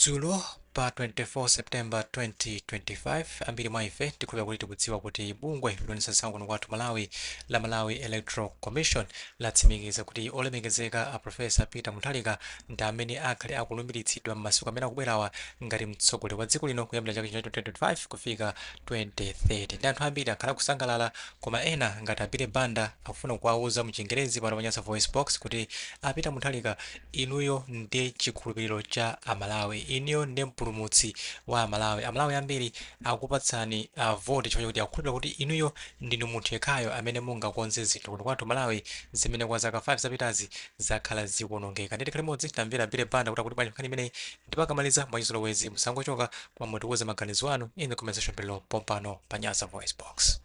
Dzulo pa 24 September 2025 ambiri mwa ife tikhulupirira kuti tikudziwa kuti bungwe loonetsa tsankho kuno kwathu Malawi la Malawi Electoral Commission latsimikiza kuti olemekezeka a Profesa Peter Mutharika ndi amene akhale akulumbiritsidwa m'masiku amene akubwerawa ngati mtsogoleri wa dziko lino kuyambira chaka cha 2025 kufika 2030. Ndi anthu ambiri akhala kusangalala, koma ena ngati apite Banda akufuna kuwauza mchingerezi pano pa Nyasa VoiceBox kuti a Peter Mutharika, inuyo ndi chikhulupiriro cha Amalawi, inuyo ndi mpulumutsi wa Amalawi. Amalawi ambiri akupatsani vote chifukwa kuti akukhulupirira kuti inuyo ndinu munthu yekhayo amene mungakonze zinthu kuno kwathu Malawi zimene kwa zaka 5 zapitazi zakhala zikuonongeka. Nditi khali modzi tamvera apite Banda kuti bwanji nkhani imeneyi ndipakamaliza mwachizolowezi musangochoka kwa mutiuze maganizo anu in the comment section below pompano pa Nyasa VoiceBox.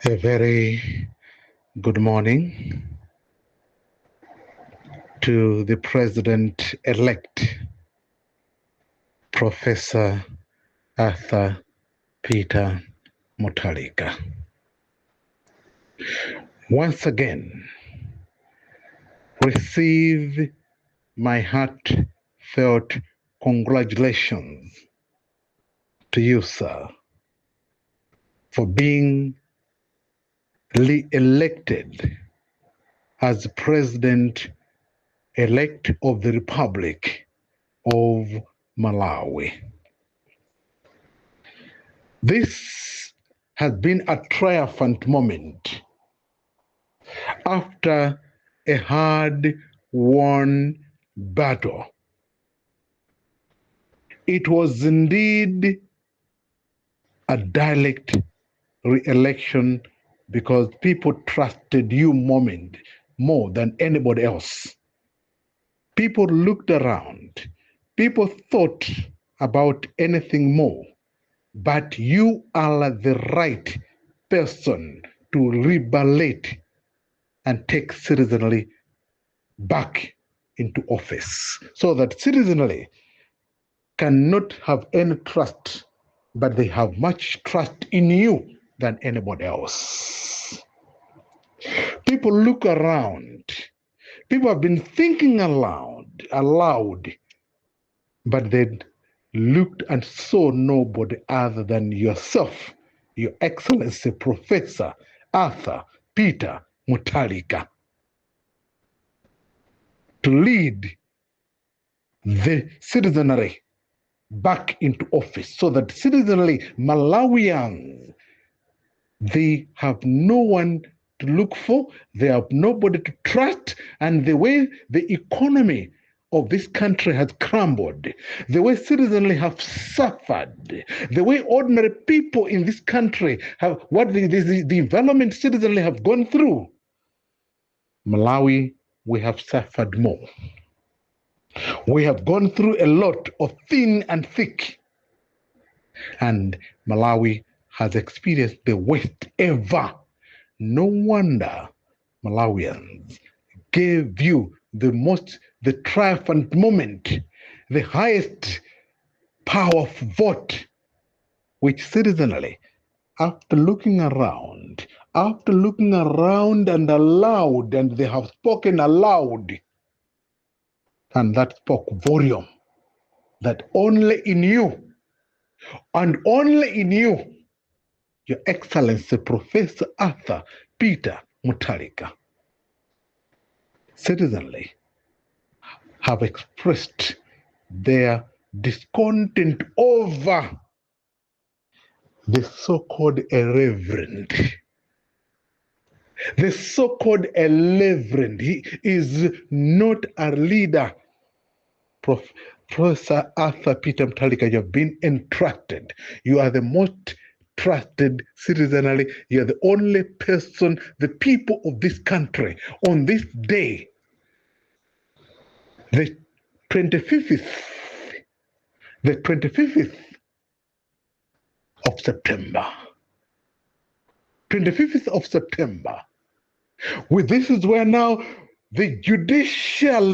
A very good morning to the President-elect, Professor Peter Mutharika. Once again, receive my heartfelt congratulations to you, sir, for being elected as President-elect of the Republic of Malawi. This has been a triumphant moment after a hard-won battle. It was indeed a direct re-election because people trusted you more than anybody else. People looked around. People thought about anything more. But you are the right person to rebellate and take citizenry back into office, so that citizenry cannot have any trust, but they have much trust in you than anybody else. People look around. People have been thinking aloud, but they looked and saw nobody other than yourself, Your Excellency Professor Peter Mutharika, to lead the citizenry back into office, so that citizenry Malawians, they have no one to look for, they have nobody to trust, and the way the economy of this country has crumbled, the way citizenry have suffered, the way ordinary people in this country have, what the environment citizenry have gone through, Malawi, we have suffered more. We have gone through a lot of thin and thick, and Malawi has experienced the worst ever. No wonder Malawians gave you the triumphant moment, the highest power of vote, which citizenry, after looking around and aloud, and they have spoken aloud, and that spoke volume, that only in you, and only in you, Your Excellency Professor Peter Mutharika, citizenry have expressed their discontent over the so-called irreverent. The so-called irreverent, he is not a leader. Professor Peter Mutharika, you have been entrusted. You are the most trusted citizenry. You are the only person, the people of this country, on this day, the 25th of September. 25th of September. This is where now the Judicial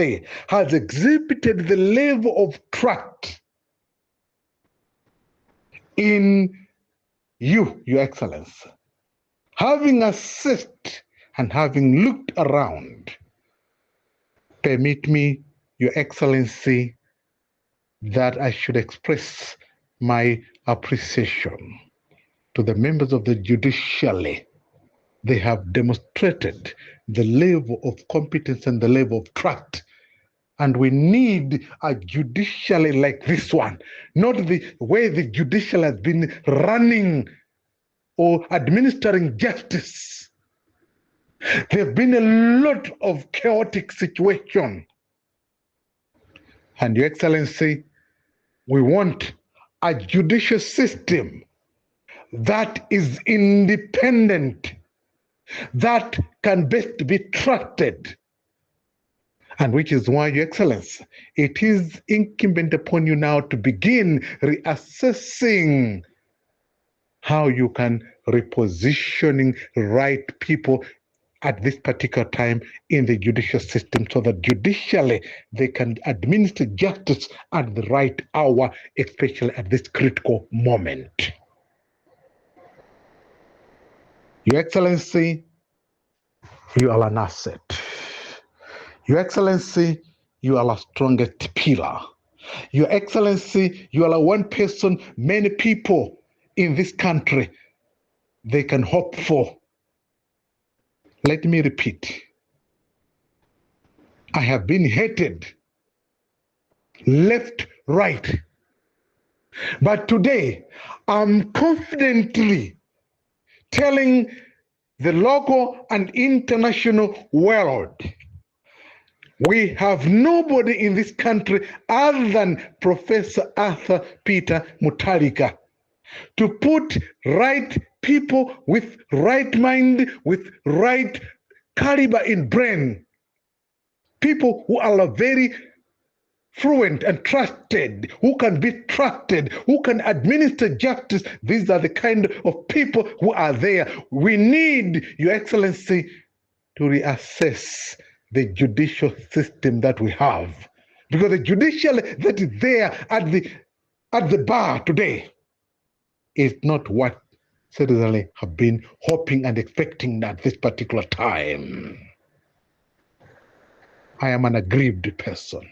has exhibited the level of trust in you, Your Excellency, having assessed and having looked around, permit me, Your Excellency, that I should express my appreciation to the members of the judiciary. They have demonstrated the level of competence and the level of trust. And we need a judiciary like this one, not the way the judicial has been running or administering justice. There have been a lot of chaotic situation. And Your Excellency, we want a judicial system that is independent, that can best be trusted. And which is why, Your Excellency, it is incumbent upon you now to begin reassessing how you can repositioning right people at this particular time in the judicial system, so that judicially they can administer justice at the right hour, especially at this critical moment. Your Excellency, you are an asset. Your Excellency, you are our strongest pillar. Your Excellency, you are one person many people in this country they can hope for. Let me repeat. I have been hated left, right. But today, I'm confidently telling the local and international world, we have nobody in this country other than Professor Peter Mutharika to put right people with right mind, with right caliber in brain, people who are very fluent and trusted, who can be trusted, who can administer justice. These are the kind of people who are there. We need, Your Excellency, to reassess the judicial system that we have. Because the judicial that is there at the bar today is not what citizens have been hoping and expecting at this particular time. I am an aggrieved person.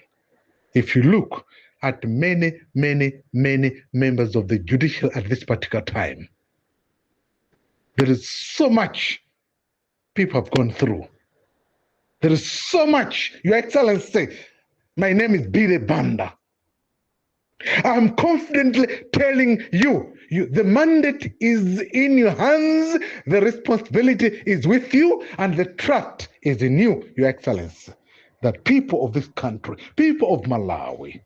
If you look at many members of the judicial at this particular time, there is so much people have gone through. There is so much, Your Excellency. My name is Banda. I'm confidently telling you, the mandate is in your hands, the responsibility is with you, and the trust is in you, Your Excellency. That people of this country, people of Malawi,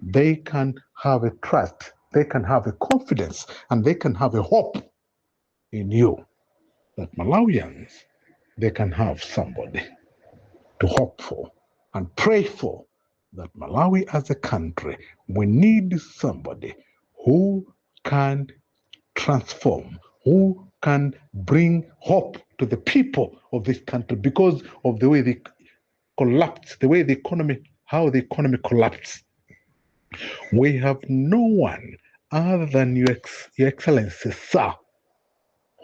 they can have a trust, they can have a confidence, and they can have a hope in you. That Malawians, they can have somebody to hope for and pray for. That Malawi as a country, we need somebody who can transform, who can bring hope to the people of this country because of the way they collapsed, the way the economy, how the economy collapsed. We have no one other than Your Excellency, sir,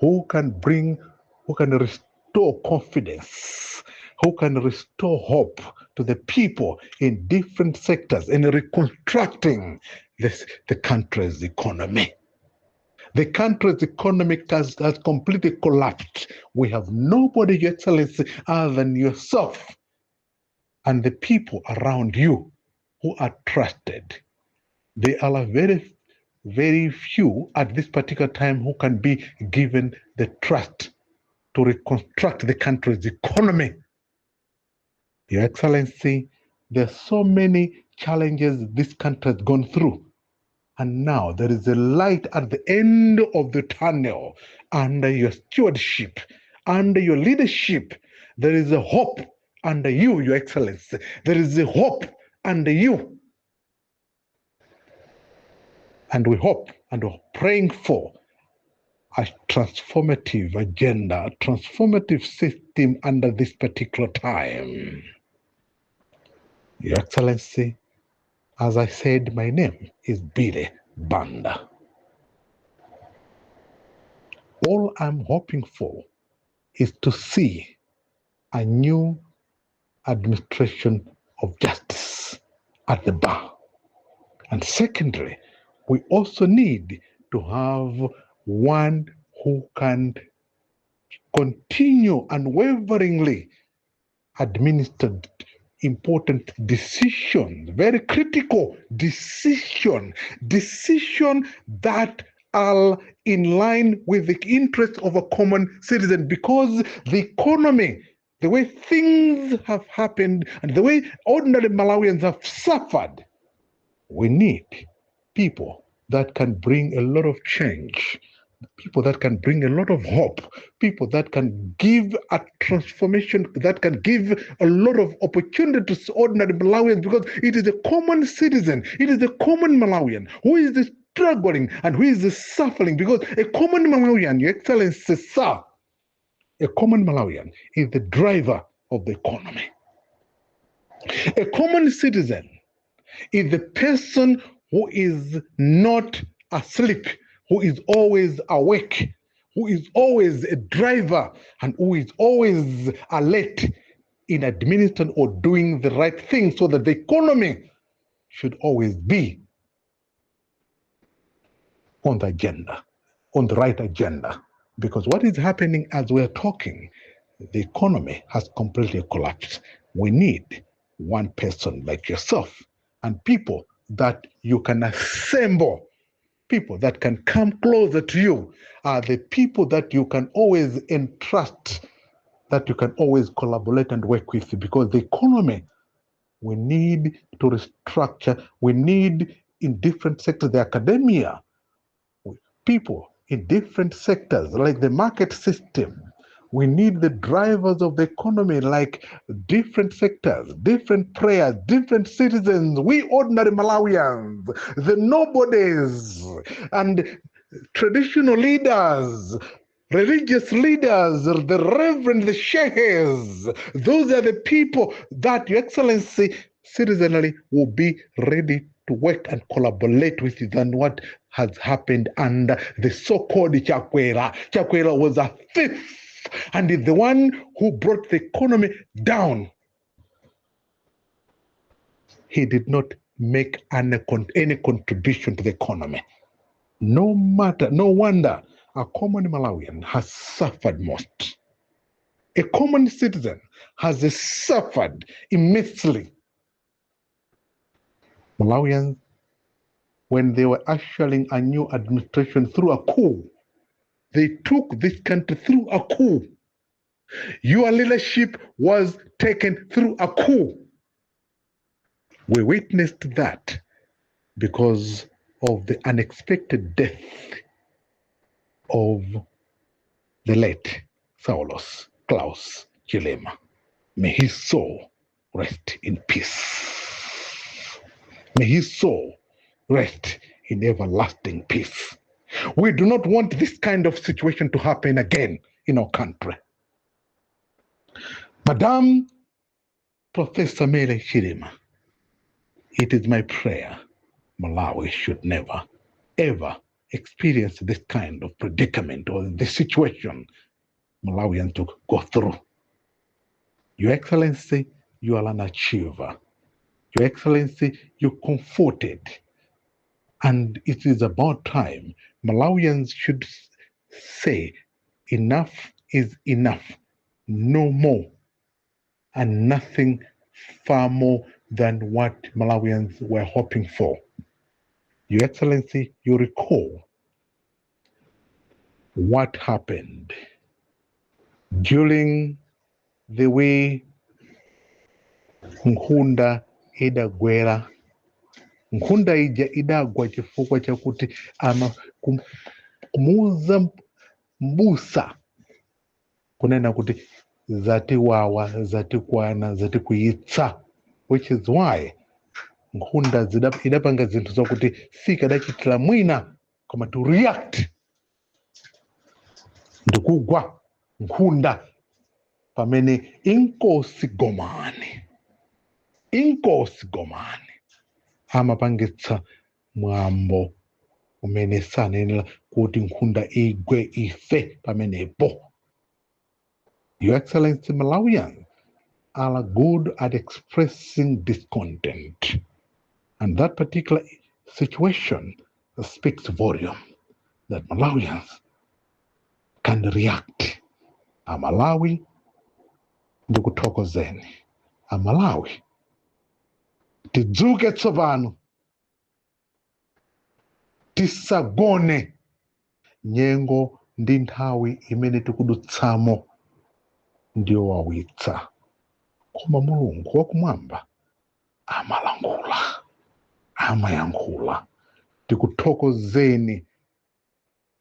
who can restore confidence, who can restore hope to the people in different sectors in reconstructing the country's economy. The country's economy has completely collapsed. We have nobody, Your Excellency, other than yourself and the people around you who are trusted. They are very, very few at this particular time who can be given the trust to reconstruct the country's economy. Your Excellency, there are so many challenges this country has gone through. And now there is a light at the end of the tunnel. Under your stewardship, under your leadership, there is a hope under you, Your Excellency. There is a hope under you. And we hope and we're praying for a transformative agenda, a transformative system under this particular time. Your Excellency, as I said, my name is Banda. All I'm hoping for is to see a new administration of justice at the bar. And secondly, we also need to have one who can continue unwaveringly administer important decisions, very critical decisions that are in line with the interests of a common citizen, because the economy, the way things have happened and the way ordinary Malawians have suffered, we need people that can bring a lot of change, people that can bring a lot of hope, people that can give a transformation, that can give a lot of opportunities to ordinary Malawians, because it is a common citizen, it is a common Malawian who is struggling and who is suffering, because a common Malawian, Your Excellency, sir, a common Malawian is the driver of the economy. A common citizen is the person who is not asleep, who is always awake, who is always a driver, and who is always alert in administering or doing the right thing, so that the economy should always be on the agenda, on the right agenda. Because what is happening as we're talking, the economy has completely collapsed. We need one person like yourself and people that you can assemble, people that can come closer to you, are the people that you can always entrust, that you can always collaborate and work with. Because the economy, we need to restructure, we need in different sectors, the academia, people in different sectors, like the market system. We need the drivers of the economy, like different sectors, different prayers, different citizens, we ordinary Malawians, the nobodies, and traditional leaders, religious leaders, the reverend, the sheikhs. Those are the people that Your Excellency citizenry will be ready to work and collaborate with you than what has happened under the so-called Chakwera. Chakwera was a thief and is the one who brought the economy down. He did not make any contribution to the economy. No wonder a common Malawian has suffered most. A common citizen has suffered immensely. Malawians, when they were ushering a new administration through a coup, they took this country through a coup. Your leadership was taken through a coup. We witnessed that because of the unexpected death of the late Saulos Klaus Chilema. May his soul rest in peace. May his soul rest in everlasting peace. We do not want this kind of situation to happen again in our country. Madam Professor Mele Chilema, it is my prayer Malawi should never, ever experience this kind of predicament or this situation Malawians to go through. Your Excellency, you are an achiever. Your Excellency, you comforted. And it is about time Malawians should say enough is enough, no more, and nothing far more than what Malawians were hoping for. Your Excellency, you recall what happened during the way Nkhunda idagwera. Nkhunda ija idagwa chifukwa chakuti kumuuza mbusa kunena kuti zati wawa, zati kwana, zati kuyitsa, which is why Nkhunda idapanga zinthu zakuti sikadachitira mwina koma to react ndikugwa Nkhunda pamene inkosi gomani amapangitsa mwambo umene sanenera kuti Nkhunda igwe ife pamenepo. Your Excellency Malawian, are good at expressing discontent. And that particular situation speaks volume that Malawians can react. Amalawi ndikuthokozeni. Amalawi tidzuke tsopano, tisagone. Nyengo ndi nthawi imene tikudutsamo ndiyo wawitsa, koma Mulungu wakumwamba amalangula, amayankhula. Tikuthokozeni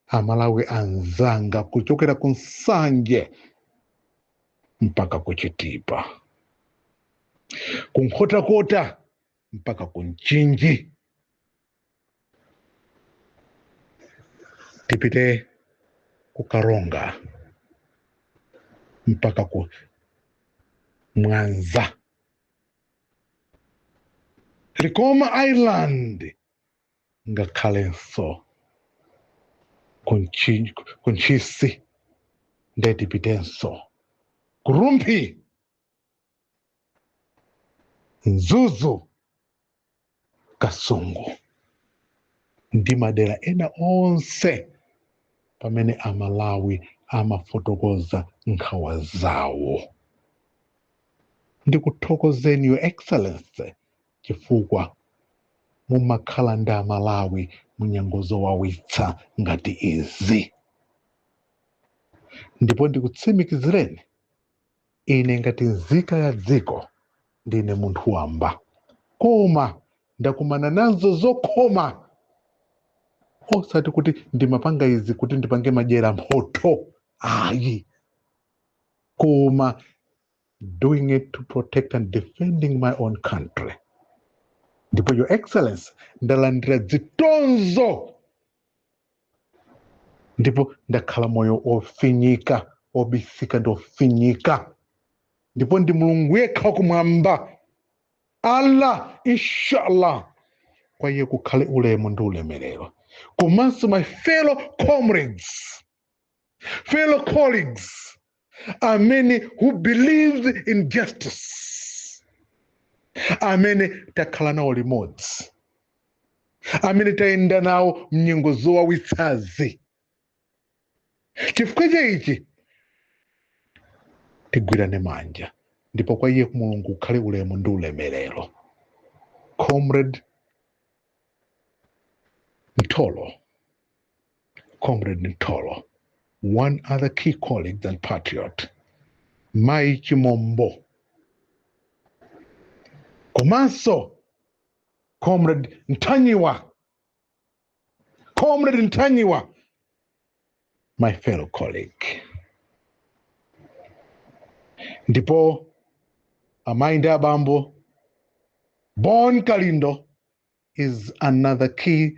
Amalawi anzanga, kuchokera ku Nsanje mpaka ku Chitipa, ku Nkhotakota mpaka ku Mchinji. Tipite ku Karonga mpaka ku Mwanza, Likoma Island ngakhalenso ku Ntchisi, ndetipitenso ku Rumpi, Mzuzu, Kasungu ndi madera ena onse pamene Amalawi amafotokoza nkhawa zawo. Ndikuthokozeni Your Excellency chifukwa mumakhala ndi Amalawi munyengo zowawitsa ngati izi. Ndipo ndikutsimikizireni ine ngati nzika ya dziko ndine munthu wamba, koma ndakumana nazo zokhoma. Osati kuti ndimapanga izi kuti ndipange madyera mphotho, ayi, koma doing it to protect and defending my own country. Ndipo Your Excellency ndalandira zitonzo, ndipo ndakhala moyo ofinyika, obisika ndi ofinyika. Ndipo ndi Mulungu yekha wakumwamba, Allah, inshallah, kwa iye kukhale ulemu ndi ulemerero. Komanso my fellow comrades, fellow colleagues, amene who believes in justice, amene takhala nawo limodzi, amene tayenda nawo mnyengo zowawitsazi. Chifukwa chaichi tigwirane manja, ndipo kwa iye Mulungu kukhale ulemu ndi ulemerero. Comrade Ntolo, one other key colleague and patriot, Mai Chimombo. Komanso, Comrade Ntanyiwa, my fellow colleague. Ndipo Amainde Abambo, born Kalindo, is another key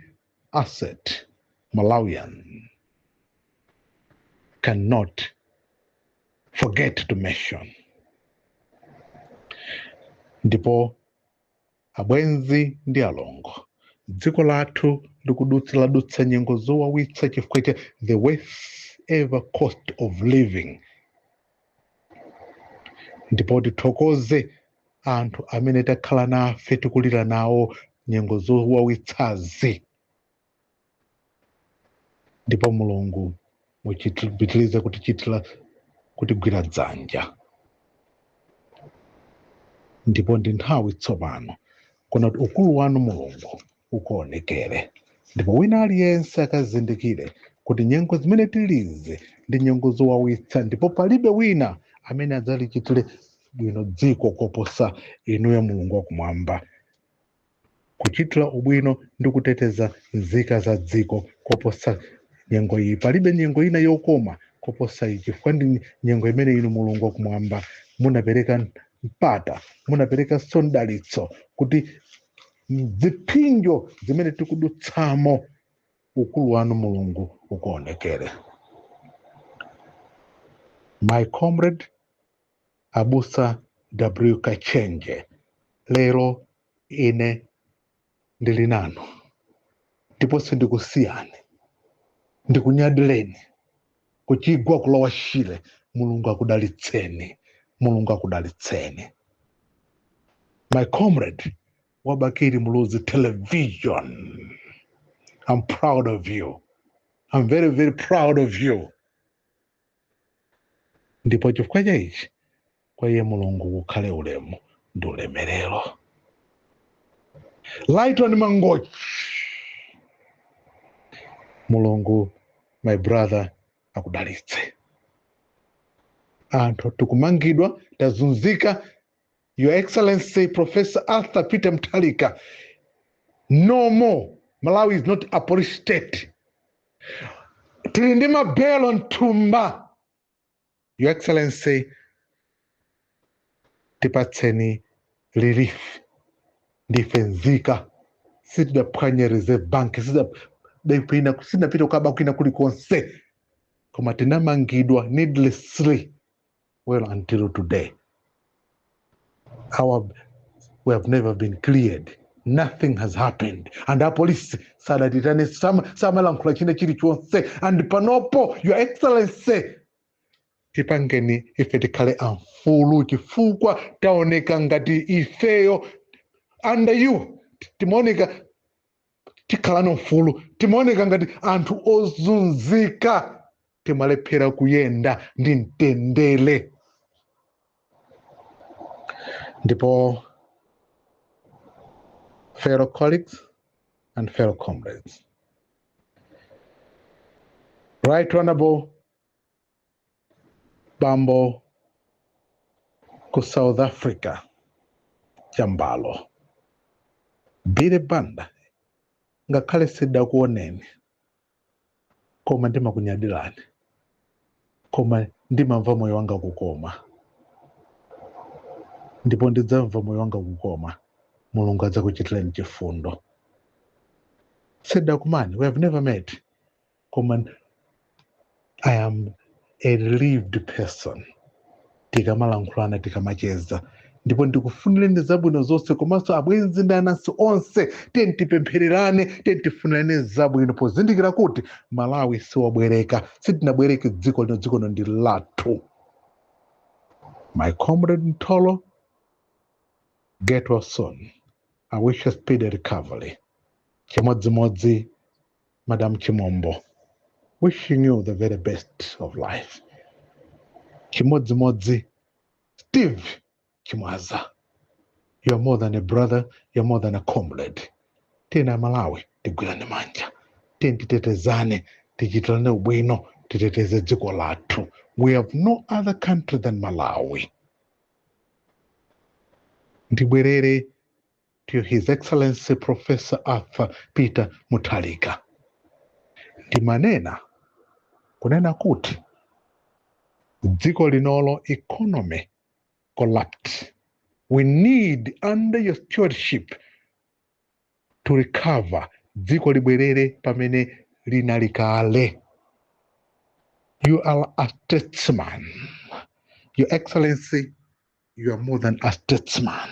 asset Malawian cannot forget to mention. Ndipo abwenzi ndi alongo, dziko lathu likudutsa nyengo zowawitsa chifukwa cha the worst ever cost of living. Ndipo tithokoze anthu amene takhala nafe tikulira nawo nyengo zowawitsazi. Ndipo Mulungu muchitilize kutigwira dzanja. Ndipo ndi nthawi tsopano kuna kuti ukulu wanu Mulungu ukuonekere, ndipo wina aliyense akazindikire kuti nyengo zimene tilizi ndi nyengo zowawitsa, ndipo palibe wina amene adzalichitire bwino dziko koposa inuyo Mulungu wakumwamba. Kuchitira ubwino ndi kuteteza nzika za dziko koposa nyengo iyi. Palibe nyengo ina yokoma koposa iyi, chifukwa ndi nyengo imene inu Mulungu wakumwamba munapereka mpata, munapereka sondalitso kuti zipinjo zimene tikudutsamo ukulu wanu Mulungu ukuonekere. My comrade Abusa W. Kachenje, lero ine ndili nanu, ndipo sindikusiyani, ndikunyadileni kuchigwa kulowa shile. Mulungu akudalitseni, Mulungu akudalitseni. My comrade, Wabakiri Muluzi Television, I'm proud of you. I'm very, very proud of you. Ndipo chifukwa chaichi, kwa iye Mulungu ukhale ulemu ndi ulemerero. Lighton Mangochi, Mulungu, my brother, akudalitse. Anthu tikumangidwa, tazunzika. Your Excellency, Professor Arthur Peter Mutharika, no more. Malawi is not a police state. Tilindima Belo Ntumba. Your Excellency, tipatseni relief. Ndifenzika. Sida Panya Reserve Bank. Sida pita kaba kuina kulikonse. Koma tinamangidwa needlessly. Well, until today. We have never been cleared. Nothing has happened. And our police said that it is some and panopo, Your Excellency. Tipangeni ifetikale amfulu chifukwa taoneka ngati ifeyo under you. Timoneka tikhala mfulu. Timoneka ngati anthu ozunzika. Timalephera kuyenda ndi mtendere. Ndipo fellow colleagues and fellow comrades, Right Honorable Bambo ku South Africa, Chambalo, Bire Banda, ngakhale sidda kuoneni, koma ndimakunyadilani, koma ndimamva moyo wanga kukoma. Ndipo ndidzamva moyo wanga kukoma, Mulungu adzakuchitireni chifundo. Sidda kumani, we have never met. Koma I am a relieved person. Tikamalankhulana tikamacheza. Ndipo ndikufunireni zabwino zonse komanso abwenzi ndi anansi onse tipemphererane tifunirane zabwino pozindikira kuti Malawi siwabwereka sitinabwereke dziko lino ndi lathu. My comrade Ntolo, get well soon. I wish you speedy recovery. Chimodzimodzi, Madam Chimombo, wishing you the very best of life. Chimodzimodzi, Steve Chimwaza, you're more than a brother, you're more than a comrade. Tena Malawi, tigwirane manja. Titetezane, tichitirane ubwino, titeteze dziko lathu. We have no other country than Malawi. Ndibwerere to His Excellency Professor Arthur Peter Mutharika. Ndimanena kunena kuti dziko linolo economy collapsed. We need, under your stewardship, to recover dziko libwerere pamene linalikale. You are a statesman. Your Excellency, you are more than a statesman.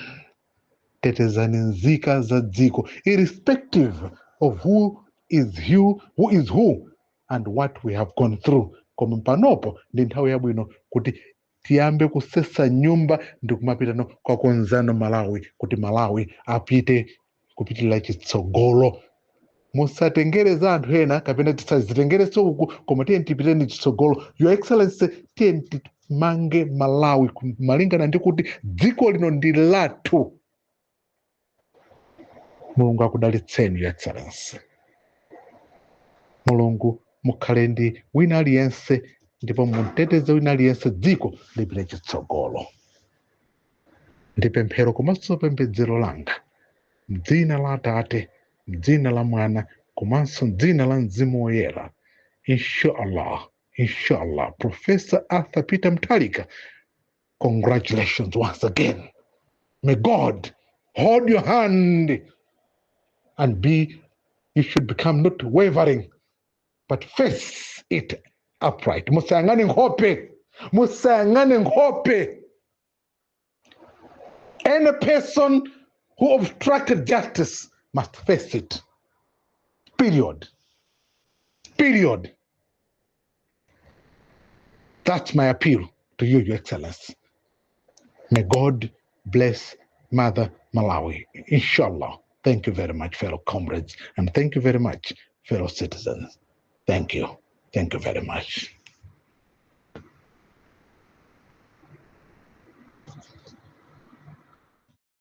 Tetezani nzika za dziko, irrespective of who is who, and what we have gone through. Koma panopo ndi nthawi yabwino kuti tiyambe kusesa nyumba ndi kumapitano kwa konzano Malawi, kuti Malawi apite kupitirira chitsogolo. Musatengereza anthu ena kapena tisazitengerese uku, koma tipiteni chitsogolo. Your Excellency, mange Malawi malingana ndi kuti dziko lino ndi lathu. Mulungu akudalitseni, Your Excellency. Mulungu mukhale ndi wina aliyense ndipo muteteze wina aliyense dziko lipite chitsogolo. Ndi pemphero komanso pembedzero langa m'dzina la Atate, m'dzina la Mwana komanso m'dzina la Mzimu Woyera. Inshallah, Professor Arthur Peter Mutharika, congratulations once again. May God hold your hand and you should become not wavering, but face it upright. Musayangane nkhope. Any person who obstructed justice must face it. Period. That's my appeal to you, Your Excellency. May God bless Mother Malawi, inshallah. Thank you very much, fellow comrades, and thank you very much, fellow citizens. Thank you. Thank you very much.